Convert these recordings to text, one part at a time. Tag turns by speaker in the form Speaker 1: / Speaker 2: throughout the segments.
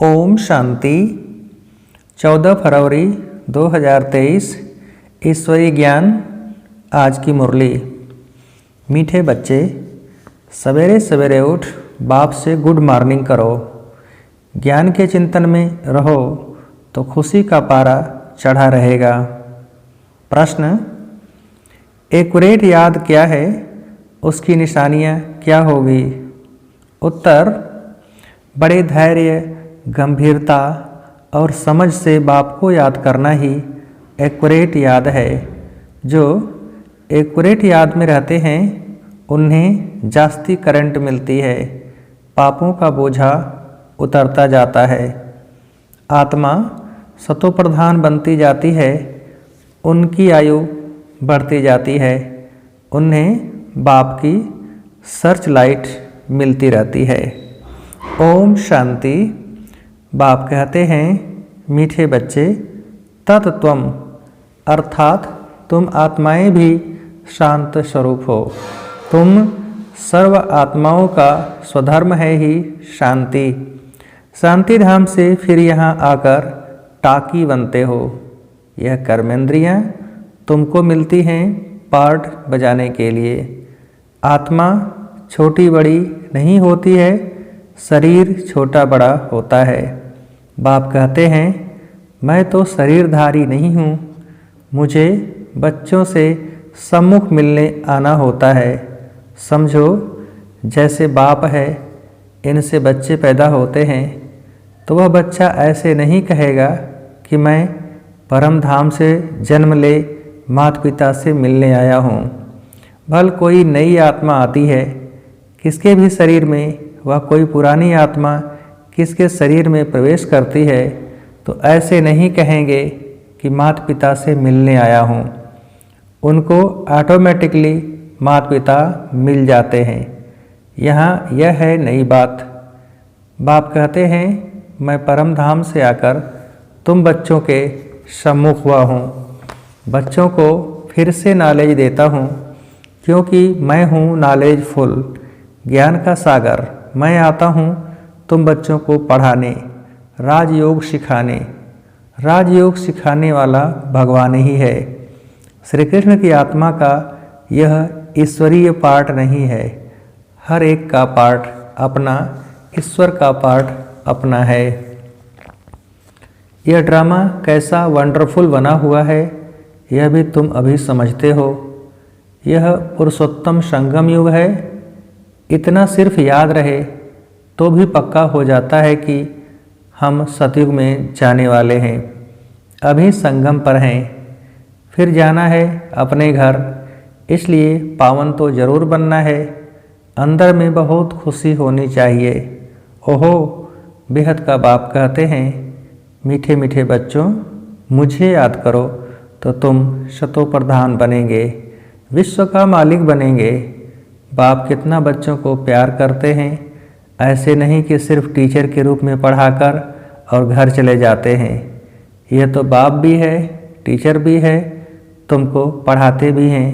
Speaker 1: ओम शांति। 14 फरवरी 2023 ईश्वरीय ज्ञान। आज की मुरली। मीठे बच्चे, सवेरे सवेरे उठ बाप से गुड मॉर्निंग करो। ज्ञान के चिंतन में रहो तो खुशी का पारा चढ़ा रहेगा। प्रश्न: एक्यूरेट याद क्या है, उसकी निशानियाँ क्या होगी? उत्तर: बड़े धैर्य, गंभीरता और समझ से बाप को याद करना ही एक्यूरेट याद है। जो एक्यूरेट याद में रहते हैं उन्हें जास्ती करंट मिलती है, पापों का बोझा उतरता जाता है, आत्मा सतोप्रधान बनती जाती है, उनकी आयु बढ़ती जाती है, उन्हें बाप की सर्च लाइट मिलती रहती है। ओम शांति। बाप कहते हैं, मीठे बच्चे, तत्त्वम अर्थात तुम आत्माएं भी शांत स्वरूप हो। तुम सर्व आत्माओं का स्वधर्म है ही शांति। शांति धाम से फिर यहाँ आकर टाकी बनते हो। यह कर्मेंद्रियाँ तुमको मिलती हैं पार्ट बजाने के लिए। आत्मा छोटी बड़ी नहीं होती है, शरीर छोटा बड़ा होता है। बाप कहते हैं, मैं तो शरीरधारी नहीं हूँ, मुझे बच्चों से सम्मुख मिलने आना होता है। समझो, जैसे बाप है, इनसे बच्चे पैदा होते हैं तो वह बच्चा ऐसे नहीं कहेगा कि मैं परम धाम से जन्म ले माता पिता से मिलने आया हूँ। भल कोई नई आत्मा आती है, किसके भी शरीर में वह कोई पुरानी आत्मा किसके शरीर में प्रवेश करती है तो ऐसे नहीं कहेंगे कि माता पिता से मिलने आया हूँ। उनको ऑटोमेटिकली माता पिता मिल जाते हैं। यहाँ यह है नई बात। बाप कहते हैं, मैं परम धाम से आकर तुम बच्चों के सम्मुख हुआ हूँ। बच्चों को फिर से नॉलेज देता हूँ, क्योंकि मैं हूँ नॉलेज फुल, ज्ञान का सागर। मैं आता हूँ तुम बच्चों को पढ़ाने, राजयोग सिखाने। राजयोग सिखाने वाला भगवान ही है। श्री कृष्ण की आत्मा का यह ईश्वरीय पार्ट नहीं है, हर एक का पार्ट अपना, ईश्वर का पार्ट अपना है। यह ड्रामा कैसा वंडरफुल बना हुआ है, यह भी तुम अभी समझते हो। यह पुरुषोत्तम संगम युग है। इतना सिर्फ याद रहे तो भी पक्का हो जाता है कि हम सतयुग में जाने वाले हैं। अभी संगम पर हैं, फिर जाना है अपने घर, इसलिए पावन तो जरूर बनना है। अंदर में बहुत खुशी होनी चाहिए। ओहो, बेहद का बाप कहते हैं, मीठे मीठे बच्चों, मुझे याद करो तो तुम शतोप्रधान बनेंगे, विश्व का मालिक बनेंगे। बाप कितना बच्चों को प्यार करते हैं। ऐसे नहीं कि सिर्फ टीचर के रूप में पढ़ाकर और घर चले जाते हैं। यह तो बाप भी है, टीचर भी है, तुमको पढ़ाते भी हैं,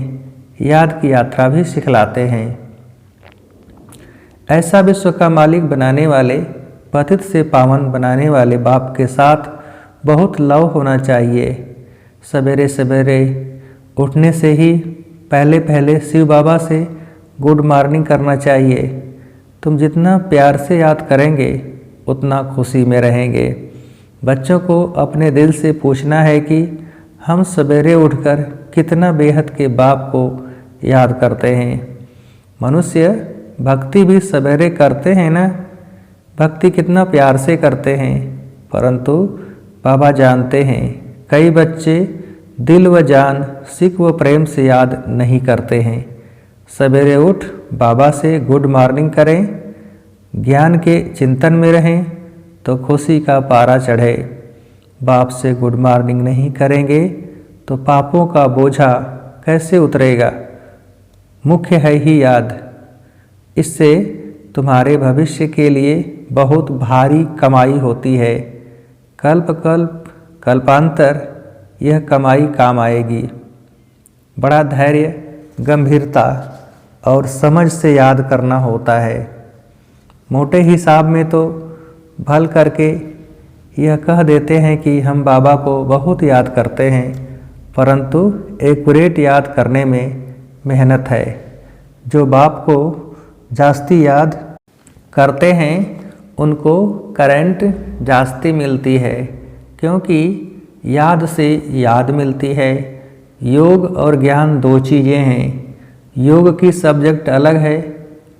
Speaker 1: याद की यात्रा भी सिखलाते हैं। ऐसा विश्व का मालिक बनाने वाले, पतित से पावन बनाने वाले बाप के साथ बहुत लव होना चाहिए। सवेरे सवेरे उठने से ही पहले पहले शिव बाबा से गुड मॉर्निंग करना चाहिए। तुम जितना प्यार से याद करेंगे उतना खुशी में रहेंगे। बच्चों को अपने दिल से पूछना है कि हम सवेरे उठकर कितना बेहद के बाप को याद करते हैं। मनुष्य भक्ति भी सवेरे करते हैं ना, भक्ति कितना प्यार से करते हैं, परंतु बाबा जानते हैं कई बच्चे दिल व जान, सिख व प्रेम से याद नहीं करते हैं। सवेरे उठ बाबा से गुड मॉर्निंग करें, ज्ञान के चिंतन में रहें तो खुशी का पारा चढ़े। बाप से गुड मॉर्निंग नहीं करेंगे तो पापों का बोझा कैसे उतरेगा? मुख्य है ही याद। इससे तुम्हारे भविष्य के लिए बहुत भारी कमाई होती है। कल्प कल्प कल्पांतर यह कमाई काम आएगी। बड़ा धैर्य, गंभीरता और समझ से याद करना होता है। मोटे हिसाब में तो भल करके यह कह देते हैं कि हम बाबा को बहुत याद करते हैं, परंतु एक्यूरेट याद करने में मेहनत है। जो बाप को जास्ती याद करते हैं उनको करंट जास्ती मिलती है, क्योंकि याद से याद मिलती है। योग और ज्ञान दो चीज़ें हैं। योग की सब्जेक्ट अलग है,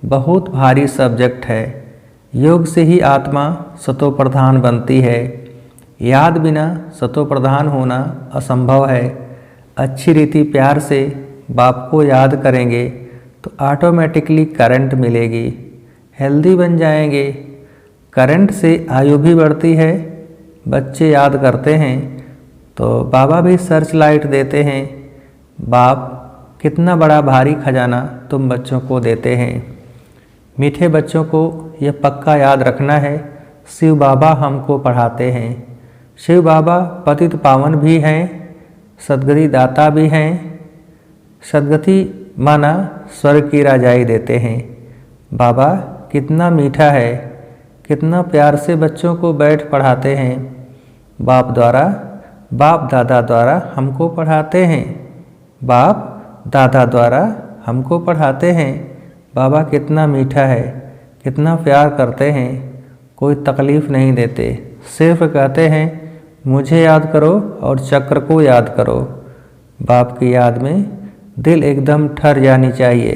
Speaker 1: बहुत भारी सब्जेक्ट है। योग से ही आत्मा सतो प्रधान बनती है। याद बिना सतो प्रधान होना असंभव है। अच्छी रीति प्यार से बाप को याद करेंगे तो ऑटोमेटिकली करंट मिलेगी, हेल्दी बन जाएंगे। करंट से आयु भी बढ़ती है। बच्चे याद करते हैं तो बाबा भी सर्च लाइट देते हैं। बाप कितना बड़ा भारी खजाना तुम बच्चों को देते हैं। मीठे बच्चों को यह पक्का याद रखना है, शिव बाबा हमको पढ़ाते हैं। शिव बाबा पतित पावन भी हैं, सद्गति दाता भी हैं। सद्गति माना स्वर्ग की राजाई देते हैं। बाबा कितना मीठा है, कितना प्यार से बच्चों को बैठ पढ़ाते हैं। बाप दादा द्वारा हमको पढ़ाते हैं। बाप दादा द्वारा हमको पढ़ाते हैं। बाबा कितना मीठा है, कितना प्यार करते हैं, कोई तकलीफ़ नहीं देते, सिर्फ कहते हैं मुझे याद करो और चक्र को याद करो। बाप की याद में दिल एकदम ठर जानी चाहिए।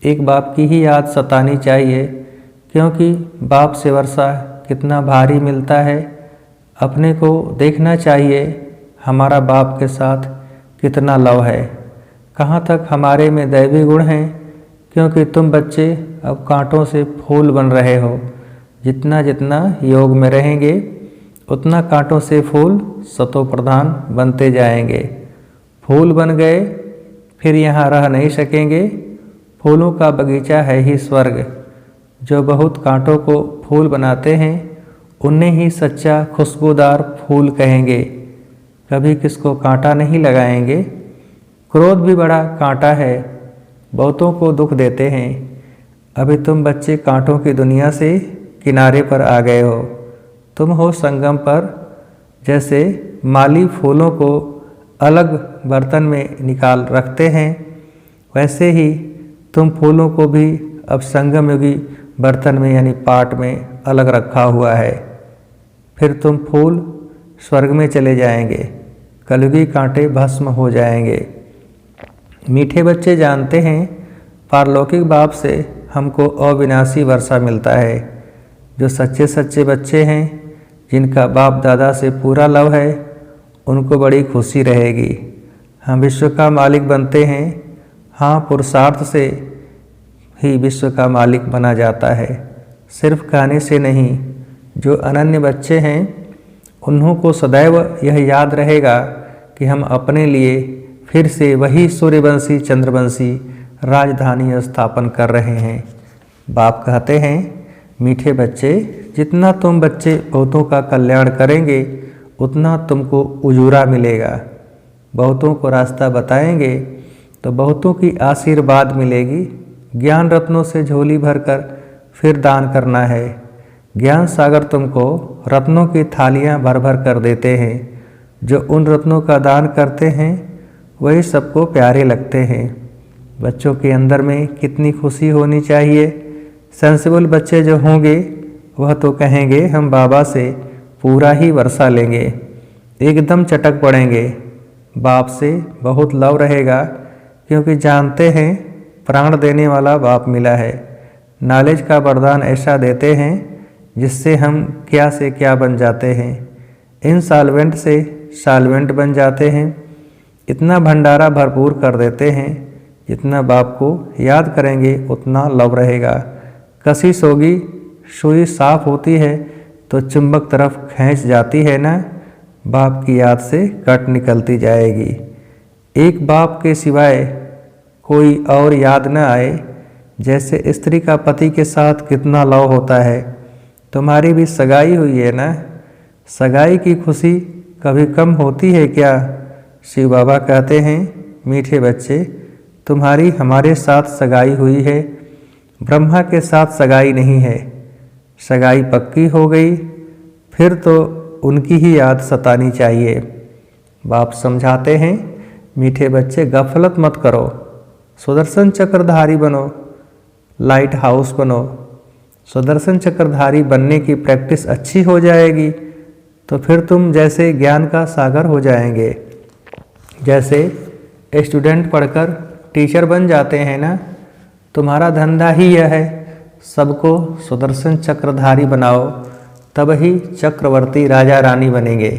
Speaker 1: एक बाप की ही याद सतानी चाहिए, क्योंकि बाप से वर्षा कितना भारी मिलता है। अपने को देखना चाहिए हमारा बाप के साथ कितना लव है, कहाँ तक हमारे में दैवी गुण हैं। क्योंकि तुम बच्चे अब कांटों से फूल बन रहे हो। जितना जितना योग में रहेंगे उतना कांटों से फूल सतो प्रधान बनते जाएंगे। फूल बन गए फिर यहाँ रह नहीं सकेंगे। फूलों का बगीचा है ही स्वर्ग। जो बहुत कांटों को फूल बनाते हैं उन्हें ही सच्चा खुशबूदार फूल कहेंगे। कभी किसको कांटा नहीं लगाएंगे। क्रोध भी बड़ा कांटा है, बहुतों को दुख देते हैं। अभी तुम बच्चे कांटों की दुनिया से किनारे पर आ गए हो। तुम हो संगम पर। जैसे माली फूलों को अलग बर्तन में निकाल रखते हैं, वैसे ही तुम फूलों को भी अब संगम युगी बर्तन में यानी पाट में अलग रखा हुआ है। फिर तुम फूल स्वर्ग में चले जाएंगे, कलयुगी कांटे भस्म हो जाएंगे। मीठे बच्चे जानते हैं पारलौकिक बाप से हमको अविनाशी वर्षा मिलता है। जो सच्चे सच्चे बच्चे हैं, जिनका बाप दादा से पूरा लव है, उनको बड़ी खुशी रहेगी। हम विश्व का मालिक बनते हैं। हाँ, पुरुषार्थ से ही विश्व का मालिक बना जाता है, सिर्फ कहने से नहीं। जो अनन्य बच्चे हैं उन्हों को सदैव यह याद रहेगा कि हम अपने लिए फिर से वही सूर्यवंशी चंद्रवंशी राजधानी स्थापन कर रहे हैं। बाप कहते हैं मीठे बच्चे, जितना तुम बच्चे बहुतों का कल्याण करेंगे उतना तुमको उजूरा मिलेगा। बहुतों को रास्ता बताएंगे तो बहुतों की आशीर्वाद मिलेगी। ज्ञान रत्नों से झोली भरकर फिर दान करना है। ज्ञान सागर तुमको रत्नों की थालियां भर भर कर देते हैं। जो उन रत्नों का दान करते हैं वही सबको प्यारे लगते हैं। बच्चों के अंदर में कितनी खुशी होनी चाहिए। सेंसिबल बच्चे जो होंगे वह तो कहेंगे हम बाबा से पूरा ही वर्षा लेंगे, एकदम चटक पड़ेंगे। बाप से बहुत लव रहेगा, क्योंकि जानते हैं प्राण देने वाला बाप मिला है। नॉलेज का वरदान ऐसा देते हैं जिससे हम क्या से क्या बन जाते हैं। इनसॉल्वेंट से सॉल्वेंट बन जाते हैं। इतना भंडारा भरपूर कर देते हैं, जितना बाप को याद करेंगे उतना लव रहेगा। कशिश होगी, सुई साफ होती है तो चुंबक तरफ खींच जाती है ना, बाप की याद से कट निकलती जाएगी। एक बाप के सिवाय कोई और याद न आए। जैसे स्त्री का पति के साथ कितना लव होता है। तुम्हारी भी सगाई हुई है ना, सगाई की खुशी कभी कम होती है क्या? शिव बाबा कहते हैं मीठे बच्चे, तुम्हारी हमारे साथ सगाई हुई है, ब्रह्मा के साथ सगाई नहीं है। सगाई पक्की हो गई फिर तो उनकी ही याद सतानी चाहिए। बाप समझाते हैं, मीठे बच्चे गफलत मत करो, सुदर्शन चक्रधारी बनो, लाइट हाउस बनो। सुदर्शन चक्रधारी बनने की प्रैक्टिस अच्छी हो जाएगी तो फिर तुम जैसे ज्ञान का सागर हो जाएंगे। जैसे स्टूडेंट पढ़कर टीचर बन जाते हैं ना, तुम्हारा धंधा ही यह है, सबको सुदर्शन चक्रधारी बनाओ, तब ही चक्रवर्ती राजा रानी बनेंगे।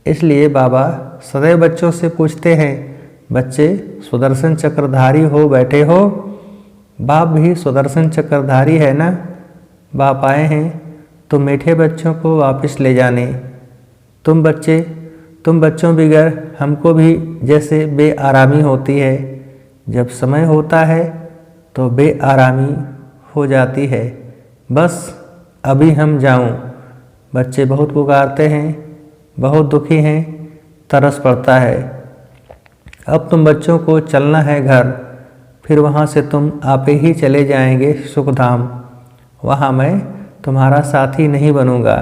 Speaker 1: इसलिए बाबा सदैव बच्चों से पूछते हैं, बच्चे सुदर्शन चक्रधारी हो बैठे हो? बाप भी सुदर्शन चक्रधारी है ना। बाप आए हैं तो मीठे बच्चों को वापस ले जाने। तुम बच्चों बगैर हमको भी जैसे बेआरामी होती है, जब समय होता है तो बेआरामी हो जाती है, बस अभी हम जाऊं। बच्चे बहुत पुकारते हैं, बहुत दुखी हैं, तरस पड़ता है। अब तुम बच्चों को चलना है घर, फिर वहाँ से तुम आपे ही चले जाएंगे सुखधाम। वहाँ मैं तुम्हारा साथी नहीं बनूंगा,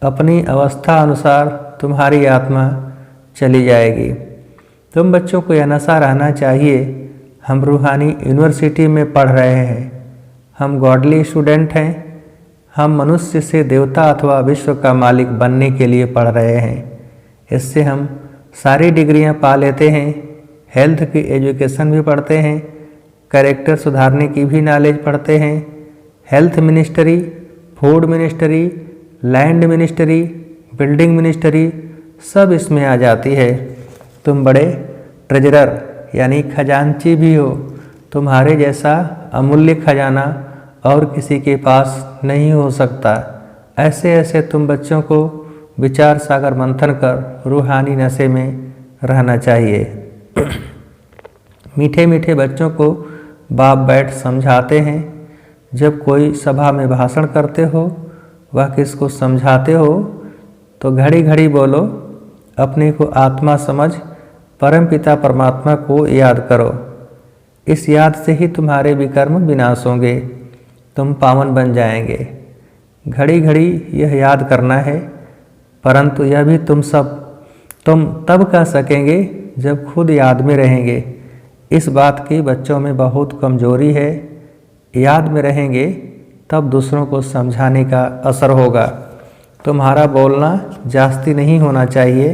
Speaker 1: अपनी अवस्था अनुसार तुम्हारी आत्मा चली जाएगी। तुम बच्चों को यह नशा रहना चाहिए, हम रूहानी यूनिवर्सिटी में पढ़ रहे हैं, हम गॉडली स्टूडेंट हैं, हम मनुष्य से देवता अथवा विश्व का मालिक बनने के लिए पढ़ रहे हैं। इससे हम सारी डिग्रियां पा लेते हैं, हेल्थ की एजुकेशन भी पढ़ते हैं, कैरेक्टर सुधारने की भी नॉलेज पढ़ते हैं, health ministry, food ministry, land ministry, building ministry सब इसमें आ जाती है। तुम बड़े ट्रेजरर यानी खजांची भी हो, तुम्हारे जैसा अमूल्य खजाना और किसी के पास नहीं हो सकता। ऐसे ऐसे तुम बच्चों को विचार सागर मंथन कर रूहानी नशे में रहना चाहिए। मीठे मीठे बच्चों को बाप बैठ समझाते हैं। जब कोई सभा में भाषण करते हो, वह किसको समझाते हो तो घड़ी घड़ी बोलो, अपने को आत्मा समझ परमपिता परमात्मा को याद करो। इस याद से ही तुम्हारे विकर्म विनाश होंगे, तुम पावन बन जाएंगे। घड़ी घड़ी यह याद करना है, परंतु यह भी तुम तब कह सकेंगे जब खुद याद में रहेंगे। इस बात की बच्चों में बहुत कमजोरी है। याद में रहेंगे तब दूसरों को समझाने का असर होगा। तुम्हारा बोलना जास्ती नहीं होना चाहिए।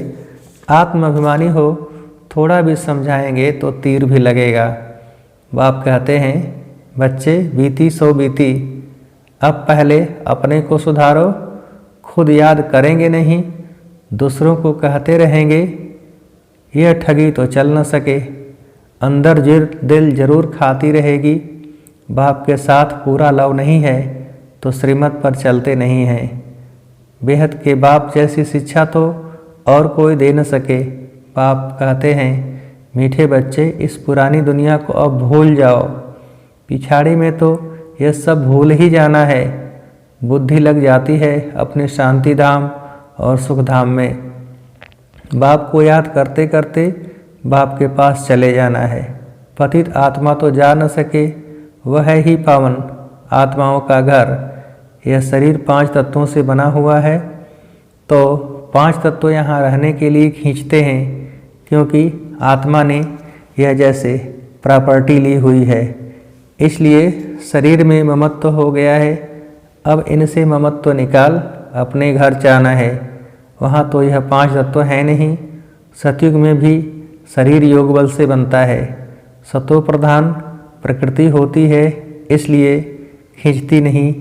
Speaker 1: आत्माभिमानी हो, थोड़ा भी समझाएंगे तो तीर भी लगेगा। बाप कहते हैं, बच्चे बीती सो बीती, अब पहले अपने को सुधारो। खुद याद करेंगे नहीं, दूसरों को कहते रहेंगे, यह ठगी तो चल न सके। अंदर दिल जरूर खाती रहेगी। बाप के साथ पूरा लव नहीं है तो श्रीमत पर चलते नहीं हैं। बेहद के बाप जैसी शिक्षा तो और कोई दे न सके। बाप कहते हैं, मीठे बच्चे इस पुरानी दुनिया को अब भूल जाओ, पिछाड़ी में तो यह सब भूल ही जाना है। बुद्धि लग जाती है अपने शांति धाम और सुख धाम में। बाप को याद करते करते बाप के पास चले जाना है। पतित आत्मा तो जा न सके, वह है ही पावन आत्माओं का घर। यह शरीर 5 तत्वों से बना हुआ है, तो 5 तत्व यहाँ रहने के लिए खींचते हैं, क्योंकि आत्मा ने यह जैसे प्रॉपर्टी ली हुई है। इसलिए शरीर में ममत्व हो गया है। अब इनसे ममत्व निकाल अपने घर जाना है। वहाँ तो यह 5 तत्व है नहीं। सतयुग में भी शरीर योग बल से बनता है। सतो प्रधान प्रकृति होती है, इसलिए खींचती नहीं,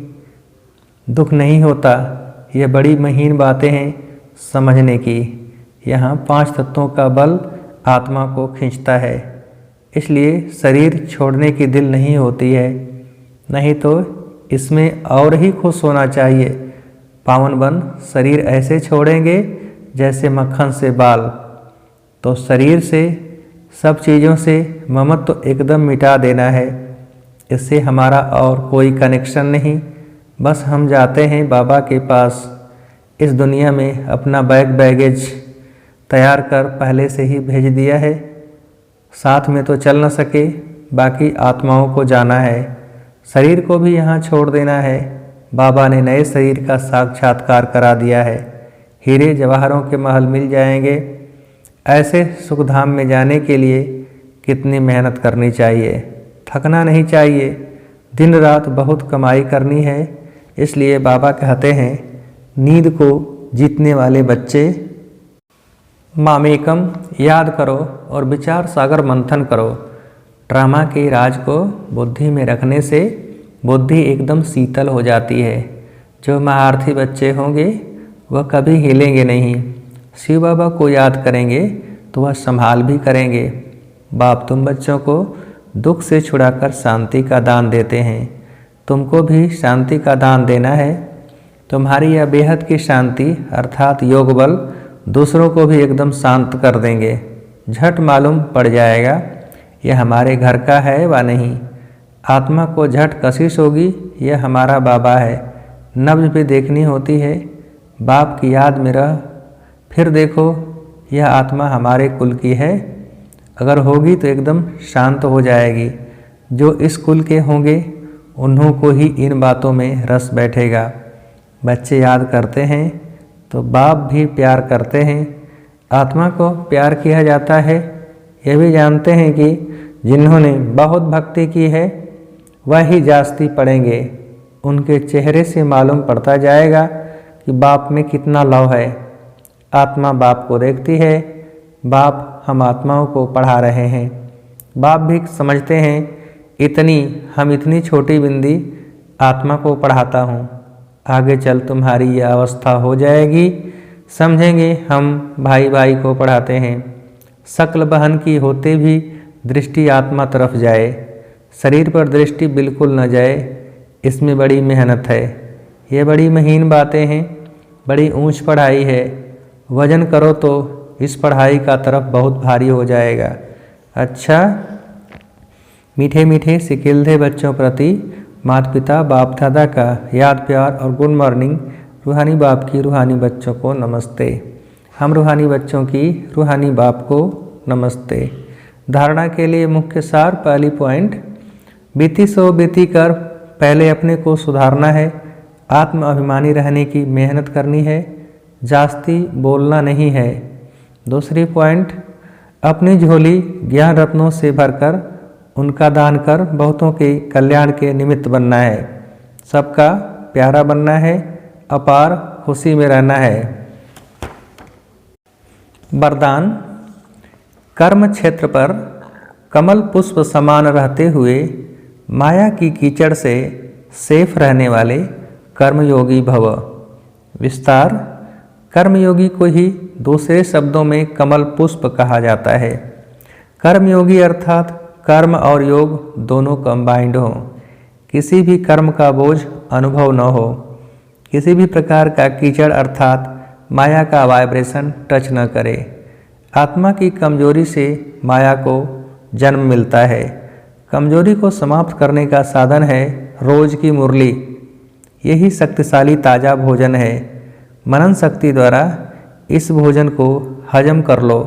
Speaker 1: दुख नहीं होता। यह बड़ी महीन बातें हैं समझने की। यहाँ 5 तत्वों का बल आत्मा को खींचता है, इसलिए शरीर छोड़ने की दिल नहीं होती है। नहीं तो इसमें और ही खुश होना चाहिए। पावन बन शरीर ऐसे छोड़ेंगे जैसे मक्खन से बाल। तो शरीर से सब चीज़ों से ममत्व तो एकदम मिटा देना है। इससे हमारा और कोई कनेक्शन नहीं। बस हम जाते हैं बाबा के पास। इस दुनिया में अपना बैगेज तैयार कर पहले से ही भेज दिया है। साथ में तो चल न सके, बाकी आत्माओं को जाना है। शरीर को भी यहाँ छोड़ देना है। बाबा ने नए शरीर का साक्षात्कार करा दिया है। हीरे जवाहरों के महल मिल जाएंगे। ऐसे सुखधाम में जाने के लिए कितनी मेहनत करनी चाहिए, थकना नहीं चाहिए, दिन रात बहुत कमाई करनी है। इसलिए बाबा कहते हैं, नींद को जीतने वाले बच्चे मामेकम याद करो और विचार सागर मंथन करो। ड्रामा के राज को बुद्धि में रखने से बुद्धि एकदम शीतल हो जाती है। जो महारथी बच्चे होंगे वह कभी हिलेंगे नहीं। शिव बाबा को याद करेंगे तो वह संभाल भी करेंगे। बाप तुम बच्चों को दुख से छुड़ाकर शांति का दान देते हैं। तुमको भी शांति का दान देना है। तुम्हारी यह बेहद की शांति अर्थात योग बल दूसरों को भी एकदम शांत कर देंगे। झट मालूम पड़ जाएगा यह हमारे घर का है व नहीं। आत्मा को झट कशिश होगी, यह हमारा बाबा है। नब्ज भी देखनी होती है। बाप की याद में रह, फिर देखो यह आत्मा हमारे कुल की है। अगर होगी तो एकदम शांत हो जाएगी। जो इस कुल के होंगे उन्हों को ही इन बातों में रस बैठेगा। बच्चे याद करते हैं तो बाप भी प्यार करते हैं। आत्मा को प्यार किया जाता है। यह भी जानते हैं कि जिन्होंने बहुत भक्ति की है वह ही जास्ती पड़ेंगे। उनके चेहरे से मालूम पड़ता जाएगा कि बाप में कितना लव है। आत्मा बाप को देखती है, बाप हम आत्माओं को पढ़ा रहे हैं। बाप भी समझते हैं हम इतनी छोटी बिंदी आत्मा को पढ़ाता हूँ। आगे चल तुम्हारी यह अवस्था हो जाएगी, समझेंगे हम भाई भाई को पढ़ाते हैं। शक्ल बहन की होते भी दृष्टि आत्मा तरफ जाए, शरीर पर दृष्टि बिल्कुल न जाए। इसमें बड़ी मेहनत है। ये बड़ी महीन बातें हैं, बड़ी ऊंच पढ़ाई है। वजन करो तो इस पढ़ाई का तरफ बहुत भारी हो जाएगा। अच्छा, मीठे मीठे सिकिलधे बच्चों प्रति माता पिता बाप दादा का याद प्यार और गुड मॉर्निंग। रूहानी बाप की रूहानी बच्चों को नमस्ते। हम रूहानी बच्चों की रूहानी बाप को नमस्ते। धारणा के लिए मुख्य सार, पहली पॉइंट, बीती सो बीती कर पहले अपने को सुधारना है। आत्म अभिमानी रहने की मेहनत करनी है, जास्ती बोलना नहीं है। दूसरी पॉइंट, अपनी झोली ज्ञान रत्नों से भरकर उनका दान कर बहुतों के कल्याण के निमित्त बनना है। सबका प्यारा बनना है, अपार खुशी में रहना है। वरदान, कर्म क्षेत्र पर कमल पुष्प समान रहते हुए माया की कीचड़ से सेफ रहने वाले कर्मयोगी भव। विस्तार, कर्मयोगी को ही दूसरे शब्दों में कमल पुष्प कहा जाता है। कर्मयोगी अर्थात कर्म और योग दोनों कंबाइंड हो, किसी भी कर्म का बोझ अनुभव न हो, किसी भी प्रकार का कीचड़ अर्थात माया का वाइब्रेशन टच न करे। आत्मा की कमजोरी से माया को जन्म मिलता है। कमजोरी को समाप्त करने का साधन है रोज की मुरली। यही शक्तिशाली ताज़ा भोजन है। मनन शक्ति द्वारा इस भोजन को हजम कर लो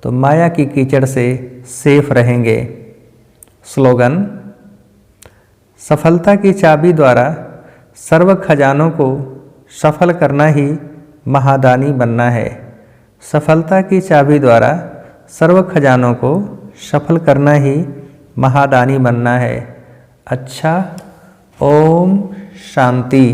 Speaker 1: तो माया की कीचड़ से सेफ रहेंगे। स्लोगन, सफलता की चाबी द्वारा सर्व खजानों को सफल करना ही महादानी बनना है। सफलता की चाबी द्वारा सर्व खजानों को सफल करना ही महादानी बनना है। अच्छा, ओम शांति।